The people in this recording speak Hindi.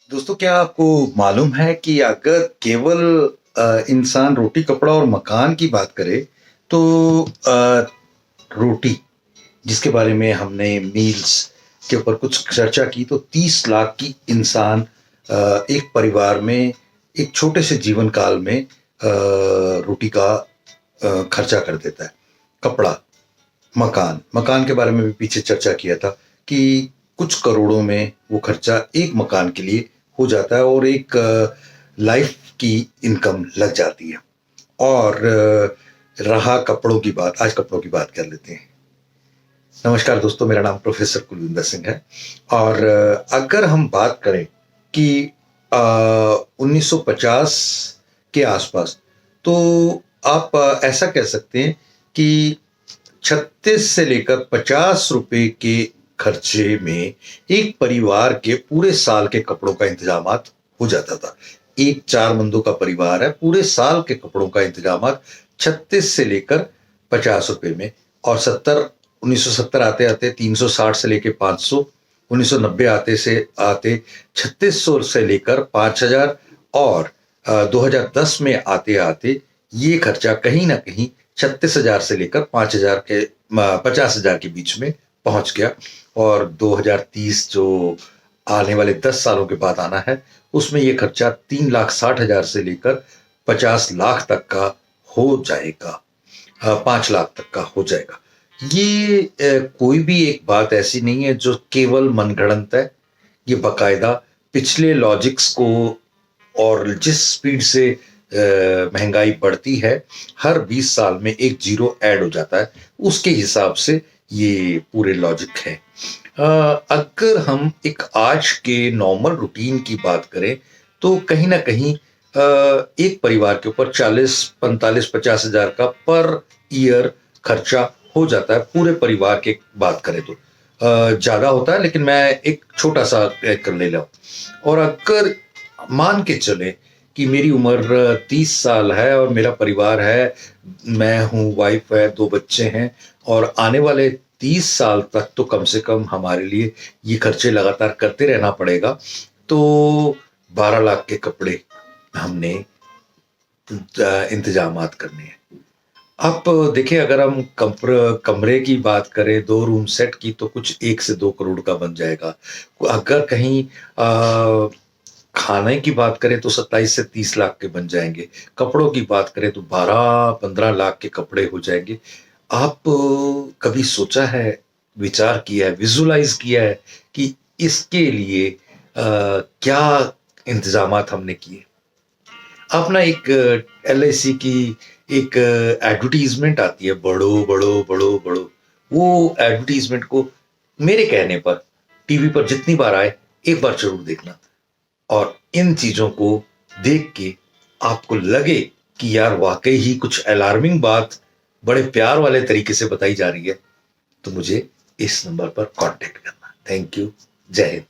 दोस्तों, क्या आपको मालूम है कि अगर केवल इंसान रोटी कपड़ा और मकान की बात करे तो रोटी, जिसके बारे में हमने मील्स के ऊपर कुछ चर्चा की, तो 30 लाख की इंसान एक परिवार में एक छोटे से जीवन काल में रोटी का खर्चा कर देता है। कपड़ा, मकान मकान के बारे में भी पीछे चर्चा किया था कि कुछ करोड़ों में वो खर्चा एक मकान के लिए हो जाता है और एक लाइफ की इनकम लग जाती है। और रहा कपड़ों की बात, आज कपड़ों की बात कर लेते हैं। नमस्कार दोस्तों, मेरा नाम प्रोफेसर कुलविंदर सिंह है। और अगर हम बात करें कि 1950 के आसपास, तो आप ऐसा कह सकते हैं कि 36 से लेकर 50 रुपए के खर्चे में एक परिवार के पूरे साल के कपड़ों का इंतजाम हो जाता था। एक चार बंदों का परिवार है, पूरे साल के कपड़ों का इंतजाम 36 से लेकर 50 रुपए में। और 1970 आते आते 360 से लेकर 500, 1990 आते 3600 से लेकर 5000, और 2010 में आते आते ये खर्चा कहीं ना कहीं 36,000 से लेकर 5,000 के 50,000 के बीच में पहुंच गया। और 2030 जो आने वाले 10 सालों के बाद आना है, उसमें ये खर्चा 3,60,000 से लेकर 50 लाख तक का हो जाएगा, 5 लाख तक का हो जाएगा। ये कोई भी एक बात ऐसी नहीं है जो केवल मनगढ़ंत है। ये बाकायदा पिछले लॉजिक्स को, और जिस स्पीड से महंगाई बढ़ती है, हर 20 साल में एक जीरो ऐड हो जाता है, उसके हिसाब से ये पूरे लॉजिक है। अगर हम एक आज के नॉर्मल रूटीन की बात करें तो कहीं ना कहीं एक परिवार के ऊपर 40, 45, 50,000 का पर ईयर खर्चा हो जाता है। पूरे परिवार की बात करें तो ज्यादा होता है, लेकिन मैं एक छोटा सा कर ले रहा हूं। और अगर मान के चले कि मेरी उम्र 30 साल है और मेरा परिवार है, मैं हूँ, वाइफ है, 2 बच्चे हैं, और आने वाले 30 साल तक तो कम से कम हमारे लिए ये खर्चे लगातार करते रहना पड़ेगा। तो 12 लाख के कपड़े हमने इंतजामात करने हैं। आप देखिए, अगर हम कमरे की बात करें, 2 रूम सेट की, तो कुछ 1 से 2 करोड़ का बन जाएगा। अगर कहीं खाने की बात करें तो 27 से 30 लाख के बन जाएंगे। कपड़ों की बात करें तो 12-15 लाख के कपड़े हो जाएंगे। आप कभी सोचा है, विचार किया है, विजुलाइज किया है कि इसके लिए क्या इंतजामात हमने किए? आप ना, एक LIC की एक एडवर्टीजमेंट आती है, बढ़ो बढ़ो बढ़ो बढ़ो। वो एडवर्टीजमेंट को मेरे कहने पर टीवी पर जितनी बार आए, एक बार जरूर देखना। और इन चीजों को देख के आपको लगे कि यार वाकई ही कुछ अलार्मिंग बात बड़े प्यार वाले तरीके से बताई जा रही है, तो मुझे इस नंबर पर कांटेक्ट करना। Thank you. जय हिंद।